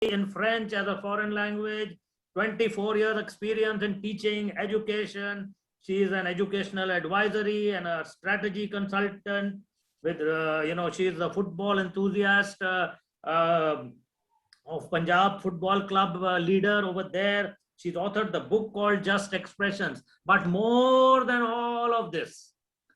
in French as a foreign language, 24 years experience in teaching, education. She is an educational advisory and a strategy consultant with, she is a football enthusiast of Punjab Football Club leader over there. She's authored the book called Just Expressions. But more than all of this,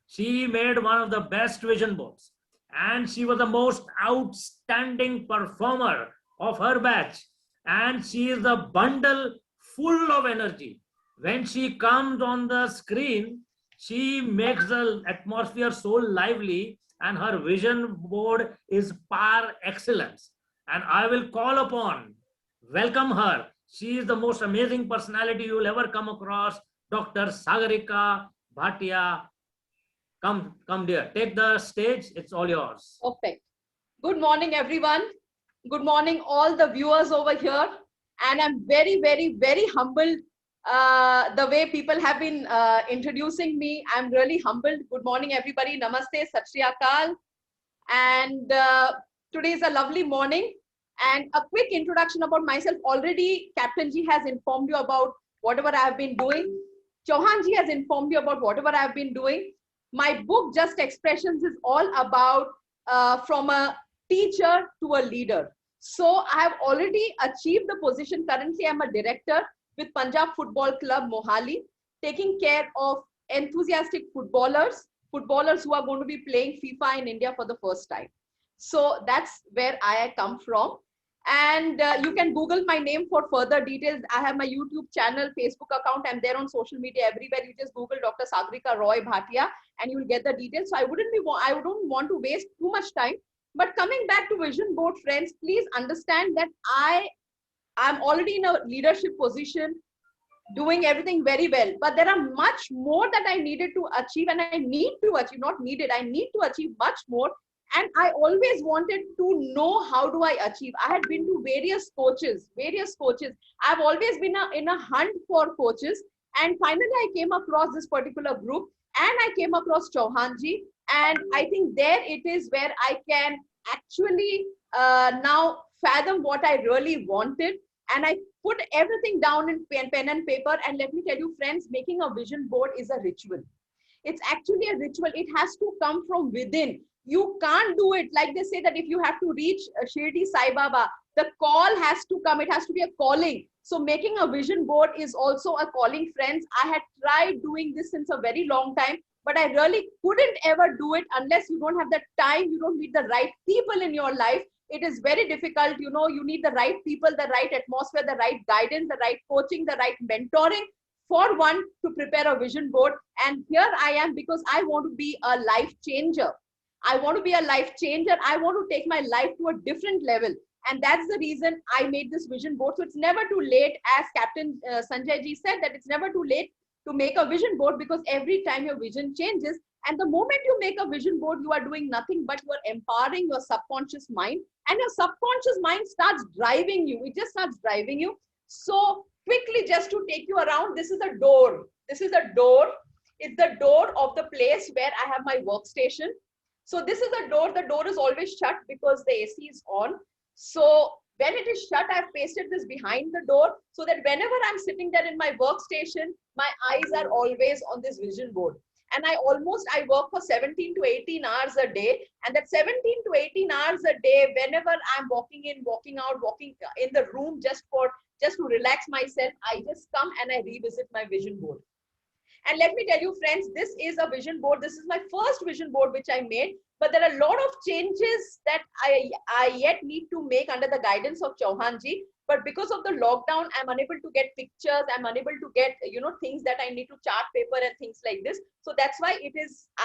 she made one of the best vision boards. And she was the most outstanding performer of her batch. And she is a bundle full of energy. When she comes on the screen, she makes the atmosphere so lively, and her vision board is par excellence. And I will call upon, welcome her. She is the most amazing personality you will ever come across, Dr. Sagarika Bhatia. Come dear, take the stage. It's all yours. Perfect. Good morning, everyone. Good morning, all the viewers over here. And I'm very, very, very humbled the way people have been introducing me. I'm really humbled. Good morning, everybody. Namaste, Sat Shri Akal. And today is a lovely morning. And a quick introduction about myself. Already, Captain Ji has informed you about whatever I have been doing. Chauhan Ji has informed you about whatever I have been doing. My book, Just Expressions, is all about from a teacher to a leader. So I have already achieved the position. Currently, I'm a director with Punjab Football Club, Mohali, taking care of enthusiastic footballers who are going to be playing FIFA in India for the first time. So that's where I come from. And you can Google my name for further details. I have my YouTube channel, Facebook account. I'm there on social media everywhere. You just Google Dr. Sagarika Roy Bhatia and you will get the details. So I don't want to waste too much time. But coming back to Vision Board, friends, please understand that I'm already in a leadership position, doing everything very well. But there are much more that I needed to achieve, and I need to achieve, not needed, I need to achieve much more. And I always wanted to know how do I achieve. I had been to various coaches. I've always been in a hunt for coaches. And finally, I came across this particular group and I came across Chauhan Ji. And I think there it is where I can actually now fathom what I really wanted. And I put everything down in pen and paper. And let me tell you, friends, making a vision board is a ritual. It's actually a ritual. It has to come from within. You can't do it like they say that if you have to reach Shirdi Sai Baba, the call has to come. It has to be a calling. So making a vision board is also a calling, friends. I had tried doing this since a very long time, but I really couldn't ever do it unless you don't have the time, you don't meet the right people in your life. It is very difficult. You know, you need the right people, the right atmosphere, the right guidance, the right coaching, the right mentoring for one to prepare a vision board. And here I am because I want to be a life changer. I want to be a life changer. I want to take my life to a different level. And that's the reason I made this vision board. So it's never too late, as Captain Sanjay Ji said, that it's never too late to make a vision board, because every time your vision changes, and the moment you make a vision board, you are doing nothing but you are empowering your subconscious mind, and your subconscious mind starts driving you. It just starts driving you. So quickly, just to take you around, this is a door. This is a door. It's the door of the place where I have my workstation. So this is a door. The door is always shut because the AC is on. So when it is shut, I've pasted this behind the door so that whenever I'm sitting there in my workstation, my eyes are always on this vision board. And I work for 17 to 18 hours a day. And that 17 to 18 hours a day, whenever I'm walking in, walking out, walking in the room just to relax myself, I just come and I revisit my vision board. And let me tell you, friends, this is a vision board. This is my first vision board which I made. But there are a lot of changes that I yet need to make under the guidance of Chauhan Ji. But because of the lockdown, I'm unable to get pictures. I'm unable to get, things that I need to chart paper and things like this. So that's why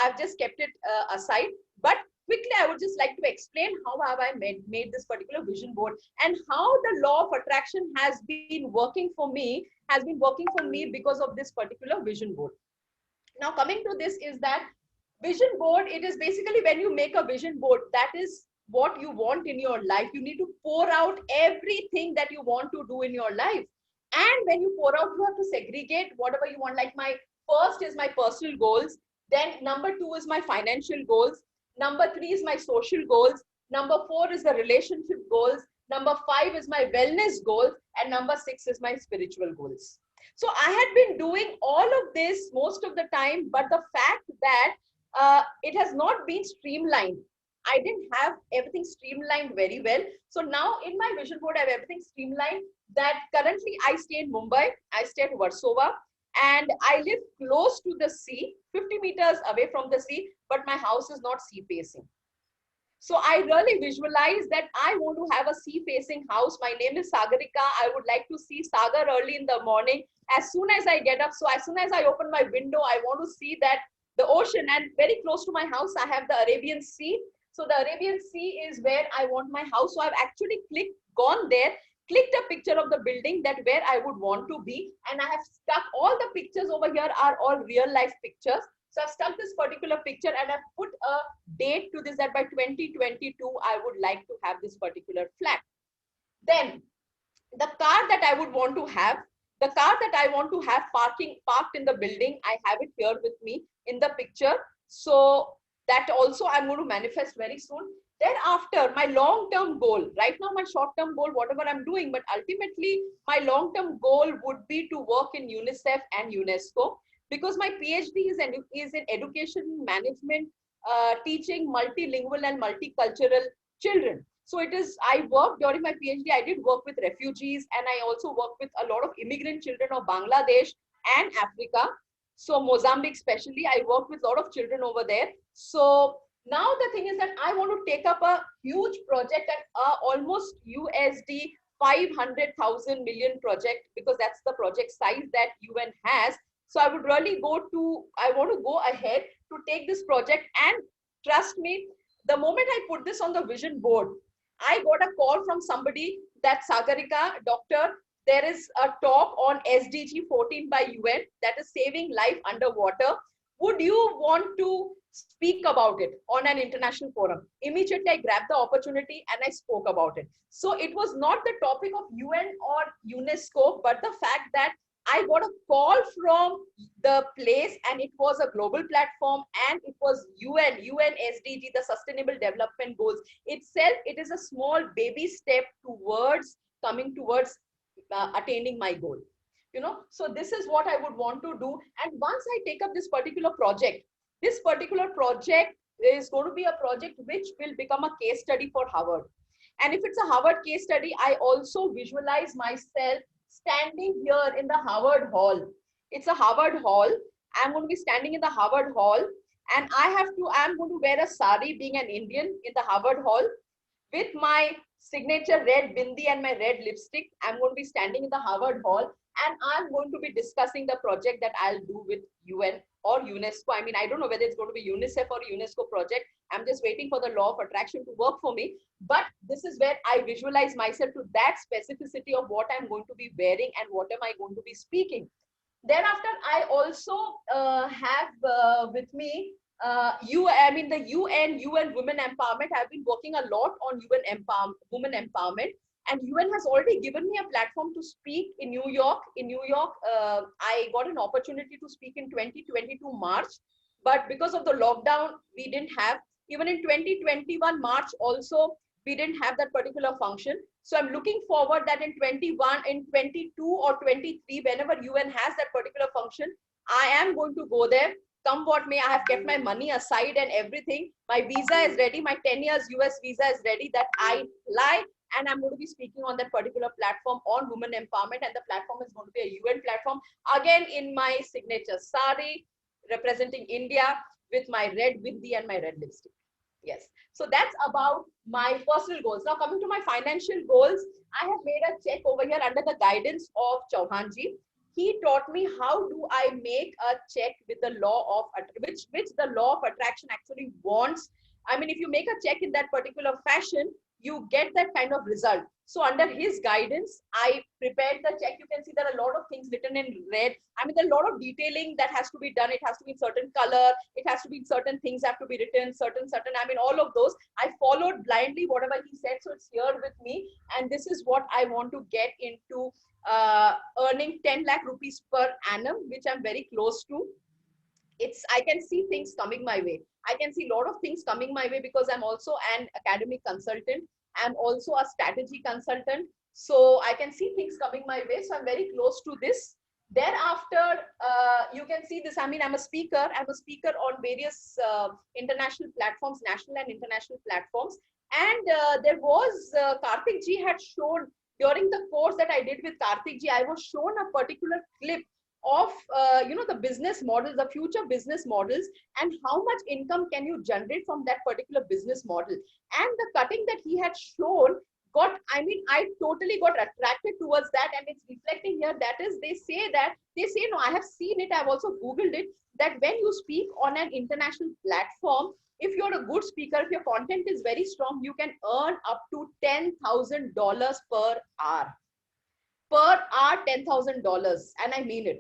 I've just kept it aside. But quickly, I would just like to explain how have I made this particular vision board and how the law of attraction has been working for me because of this particular vision board. Now, coming to this is that vision board, it is basically when you make a vision board, that is what you want in your life. You need to pour out everything that you want to do in your life. And when you pour out, you have to segregate whatever you want. Like my first is my personal goals. Then number 2 is my financial goals. Number 3 is my social goals. Number 4 is the relationship goals. Number 5 is my wellness goal. And number 6 is my spiritual goals. So I had been doing all of this most of the time, but the fact that it has not been streamlined. I didn't have everything streamlined very well. So now in my vision board, I have everything streamlined. That currently I stay in Mumbai, I stay at Warsaw, and I live close to the sea, 50 meters away from the sea, but my house is not sea facing. So I really visualize that I want to have a sea facing house. My name is Sagarika. I would like to see Sagar early in the morning. As soon as I get up, so as soon as I open my window, I want to see that the ocean, and very close to my house, I have the Arabian Sea. So the Arabian Sea is where I want my house. So I've actually gone there, clicked a picture of the building that where I would want to be. And I have stuck all the pictures over here are all real life pictures. So I've stuck this particular picture and I've put a date to this that by 2022, I would like to have this particular flat. Then the car that I would want to have, the car that I want to have parked in the building, I have it here with me in the picture. So that also I'm going to manifest very soon. Thereafter, my long-term goal, right now my short-term goal, whatever I'm doing, but ultimately my long-term goal would be to work in UNICEF and UNESCO, because my PhD is in education management, teaching multilingual and multicultural children. So it is, I worked during my PhD, I did work with refugees, and I also work with a lot of immigrant children of Bangladesh and Africa. So Mozambique especially, I work with a lot of children over there. So now the thing is that I want to take up a huge project at almost USD 500,000 million project, because that's the project size that UN has. So I would really I want to go ahead to take this project, and trust me, the moment I put this on the vision board, I got a call from somebody that Sagarika, doctor, there is a talk on SDG 14 by UN that is saving life underwater. Would you want to speak about it on an international forum? Immediately I grabbed the opportunity and I spoke about it. So it was not the topic of UN or UNESCO, but the fact that I got a call from the place, and it was a global platform, and it was UN SDG, the Sustainable Development Goals itself. It is a small baby step towards coming towards attaining my goal. You know, so this is what I would want to do. And once I take up this particular project is going to be a project which will become a case study for Harvard. And if it's a Harvard case study, I also visualize myself standing here in the Harvard Hall. It's a Harvard Hall. I'm going to be standing in the Harvard Hall, and I'm going to wear a sari, being an Indian, in the Harvard Hall with my signature red bindi and my red lipstick. I'm going to be standing in the Harvard Hall, and I'm going to be discussing the project that I'll do with UN or UNESCO. I mean, I don't know whether it's going to be UNICEF or UNESCO project. I'm just waiting for the law of attraction to work for me. But this is where I visualize myself to that specificity of what I'm going to be wearing and what am I going to be speaking. Thereafter, I also have with me the UN Women Empowerment. I've been working a lot on women empowerment. And UN has already given me a platform to speak in New York. In New York, I got an opportunity to speak in 2022 March. But because of the lockdown, we didn't have. Even in 2021 March also, we didn't have that particular function. So I'm looking forward that in 21, in 22 or 23, whenever UN has that particular function, I am going to go there. Come what may, I have kept my money aside and everything. My visa is ready. My 10 years US visa is ready, that I fly. And I'm going to be speaking on that particular platform on women empowerment. And the platform is going to be a UN platform. Again, in my signature sari, representing India with my red bindi and my red lipstick. Yes. So that's about my personal goals. Now coming to my financial goals, I have made a check over here under the guidance of Chauhanji. He taught me how do I make a check with the law of, which the law of attraction actually wants. I mean, if you make a check in that particular fashion, you get that kind of result. So under his guidance, I prepared the check. You can see there are a lot of things written in red. I mean, there are a lot of detailing that has to be done. It has to be in certain color. It has to be certain things have to be written, certain, I mean, all of those. I followed blindly whatever he said. So it's here with me. And this is what I want to get into earning 10 lakh rupees per annum, which I'm very close to. I can see things coming my way. I can see a lot of things coming my way because I'm also an academic consultant. I'm also a strategy consultant. So I can see things coming my way. So I'm very close to this. Thereafter, you can see this. I mean, I'm a speaker. I'm a speaker on various international platforms, national and international platforms. And there was Karthik ji had shown during the course that I did with Karthik ji, I was shown a particular clip of the business models, the future business models, and how much income can you generate from that particular business model. And the cutting that he had shown I totally got attracted towards that, and it's reflecting here. That is, they say no, I have seen it, I've also googled it, that when you speak on an international platform, if you're a good speaker, if your content is very strong, you can earn up to $10,000 per hour. Per hour, $10,000, and I mean it.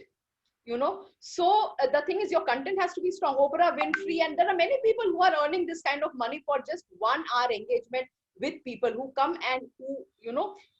So the thing is, your content has to be strong. Oprah Winfrey, and there are many people who are earning this kind of money for just 1 hour engagement with people who come and who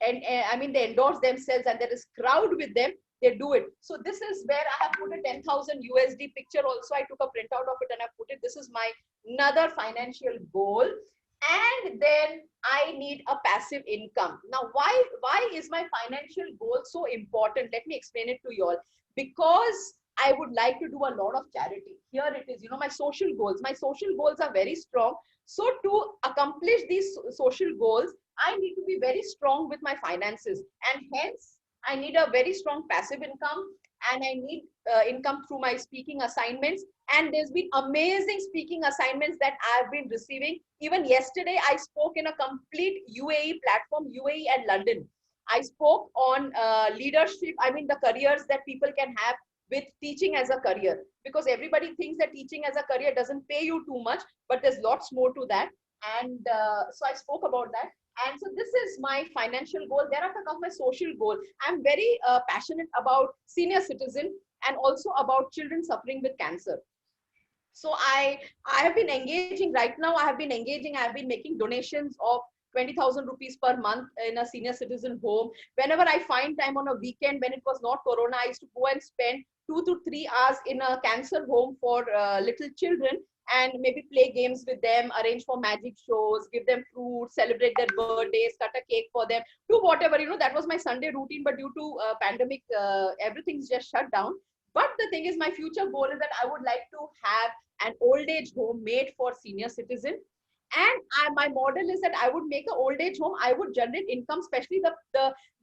I mean, they endorse themselves, and there is crowd with them. They do it. So this is where I have put a 10,000 USD picture. Also, I took a printout of it and I put it. This is my another financial goal. And then I need a passive income. Now, why is my financial goal so important? Let me explain it to you all. Because I would like to do a lot of charity. Here it is, my social goals. My social goals are very strong. So to accomplish these social goals, I need to be very strong with my finances. And hence, I need a very strong passive income, and I need income through my speaking assignments. And there's been amazing speaking assignments that I've been receiving. Even yesterday, I spoke in a complete UAE platform, UAE and London. I spoke on leadership, I mean, the careers that people can have with teaching as a career, because everybody thinks that teaching as a career doesn't pay you too much, but there's lots more to that. And so I spoke about that. And so this is my financial goal. Thereafter comes my social goal. I'm very passionate about senior citizen and also about children suffering with cancer. So I have been engaging right now. I have been making donations of 20,000 rupees per month in a senior citizen home. Whenever I find time on a weekend, when it was not Corona, I used to go and spend 2 to 3 hours in a cancer home for little children, and maybe play games with them, arrange for magic shows, give them fruits, celebrate their birthdays, cut a cake for them, do whatever. That was my Sunday routine. But due to pandemic, everything's just shut down. But the thing is, my future goal is that I would like to have an old age home made for senior citizen. And my model is that I would make an old age home. I would generate income, especially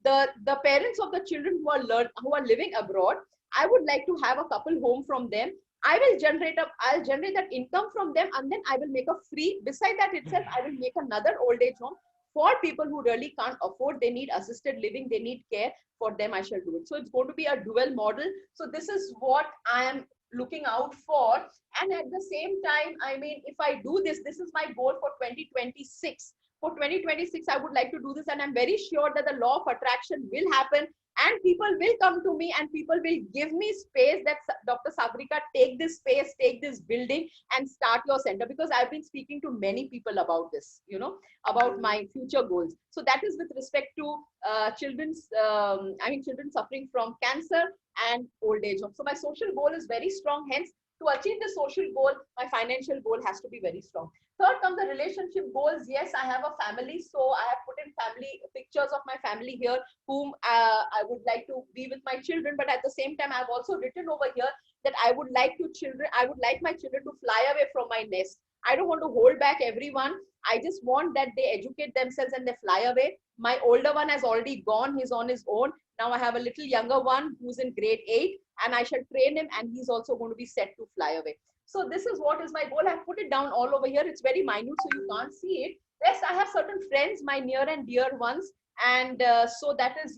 the parents of the children who are living abroad. I would like to have a couple home from them. I'll generate that income from them, and then I will make a free. Beside that itself, I will make another old age home for people who really can't afford. They need assisted living. They need care. For them, I shall do it. So it's going to be a dual model. So this is what I am looking out for. And at the same time, I mean, if I do this, this is my goal for 2026. For 2026, I would like to do this, and I'm very sure that the law of attraction will happen, and people will come to me, and people will give me space that Dr. Sagrika, take this space, take this building, and start your center. Because I've been speaking to many people about this, about my future goals. So that is with respect to children suffering from cancer and old age home. So my social goal is very strong. Hence, to achieve the social goal, my financial goal has to be very strong. Third comes the relationship goals. Yes, I have a family. So I have put in family pictures of my family here, whom I would like to be with my children. But at the same time, I've also written over here that I would like my children to fly away from my nest. I don't want to hold back everyone. I just want that they educate themselves and they fly away. My older one has already gone. He's on his own. Now I have a little younger one who's in grade 8, and I shall train him, and he's also going to be set to fly away. So this is what is my goal. I've put it down all over here. It's very minute, so you can't see it. Yes, I have certain friends, my near and dear ones. And so that is,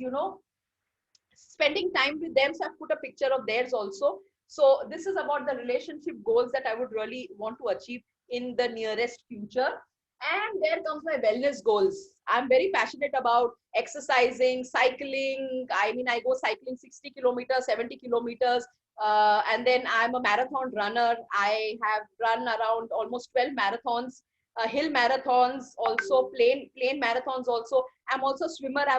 spending time with them. So I've put a picture of theirs also. So this is about the relationship goals that I would really want to achieve in the nearest future. And there comes my wellness goals. I'm very passionate about exercising, cycling. I mean, I go cycling 60 kilometers, 70 kilometers. And then I'm a marathon runner. I have run around almost 12 marathons, hill marathons, also plain marathons also. I'm also a swimmer. I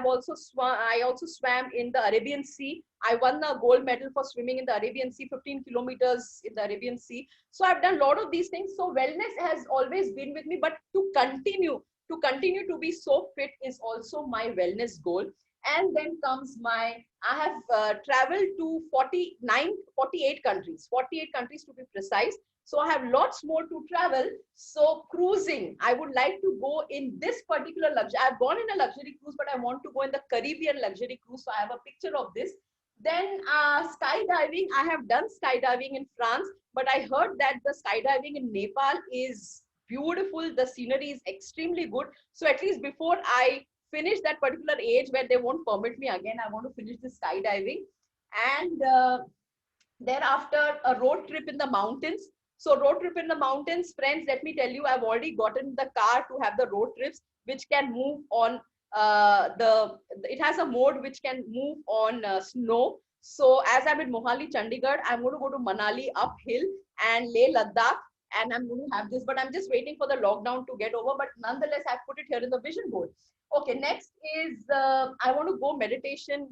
also swam in the Arabian Sea. I won a gold medal for swimming in the Arabian Sea, 15 kilometers in the Arabian Sea. So I've done a lot of these things. So wellness has always been with me, but to continue to continue to be so fit is also my wellness goal. And then comes I have traveled to 48 countries, 48 countries to be precise. So I have lots more to travel. So cruising, I would like to go in this particular luxury. I've gone in a luxury cruise, but I want to go in the Caribbean luxury cruise. So I have a picture of this. Then skydiving, I have done skydiving in France, but I heard that the skydiving in Nepal is beautiful. The scenery is extremely good. So at least before I finish that particular age where they won't permit me again, I want to finish the skydiving. And thereafter, a road trip in the mountains. So road trip in the mountains, friends, let me tell you, I've already gotten the car to have the road trips, which can move on it has a mode which can move on snow. So as I'm in Mohali, Chandigarh, I'm going to go to Manali uphill and Leh Ladakh, and I'm going to have this, but I'm just waiting for the lockdown to get over. But nonetheless, I've put it here in the vision board. Okay, next is I want to go meditating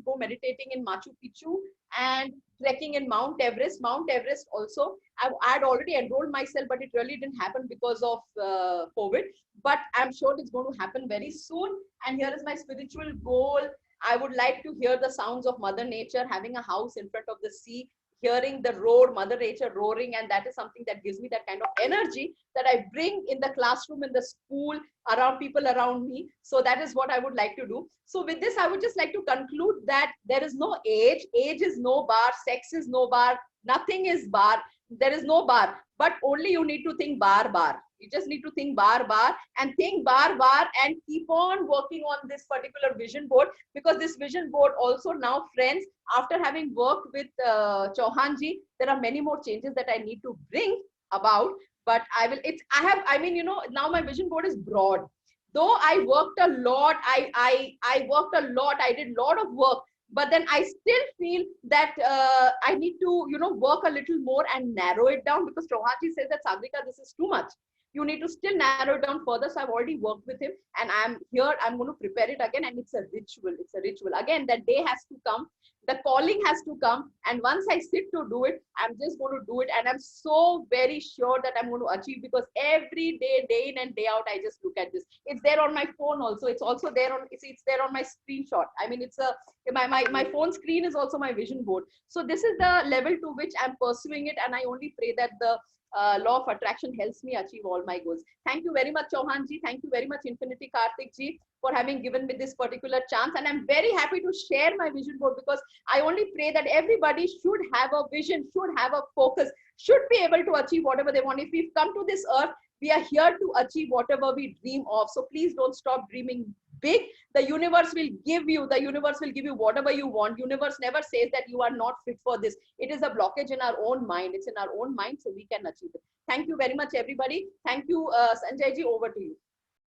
in Machu Picchu and trekking in Mount Everest. Mount Everest also, I'd already enrolled myself, but it really didn't happen because of COVID. But I'm sure it's going to happen very soon. And here is my spiritual goal. I would like to hear the sounds of Mother Nature, having a house in front of the sea, hearing the roar, Mother Nature roaring, and that is something that gives me that kind of energy that I bring in the classroom, in the school, around people around me. So that is what I would like to do. So with this, I would just like to conclude that there is no age. Age is no bar. Sex is no bar. Nothing is bar. There is no bar. But only you need to think bar. You just need to think bar, and think bar, and keep on working on this particular vision board, because this vision board also now, friends, after having worked with Chauhanji, there are many more changes that I need to bring about. But now my vision board is broad. Though I worked a lot, I worked a lot, I did a lot of work, but then I still feel that I need to, work a little more and narrow it down, because Chauhanji says that, Sagrika, this is too much. You need to still narrow it down further. So I've already worked with him, and I'm here. I'm going to prepare it again. And it's a ritual. It's a ritual. Again, that day has to come. The calling has to come. And once I sit to do it, I'm just going to do it. And I'm so very sure that I'm going to achieve, because every day, day in and day out, I just look at this. It's there on my phone also. It's also there on, it's there on my screenshot. I mean, my phone screen is also my vision board. So this is the level to which I'm pursuing it. And I only pray that the law of attraction helps me achieve all my goals. Thank you very much, Chauhanji. Thank you very much, Infinity Karthik ji, for having given me this particular chance. And I'm very happy to share my vision board, because I only pray that everybody should have a vision, should have a focus, should be able to achieve whatever they want. If we've come to this earth, we are here to achieve whatever we dream of. So please don't stop dreaming big. The universe will give you whatever you want. Universe never says that you are not fit for this. It is a blockage in our own mind. It's in our own mind, so we can achieve it. Thank you very much, everybody. Thank you, Sanjay ji. Over to you.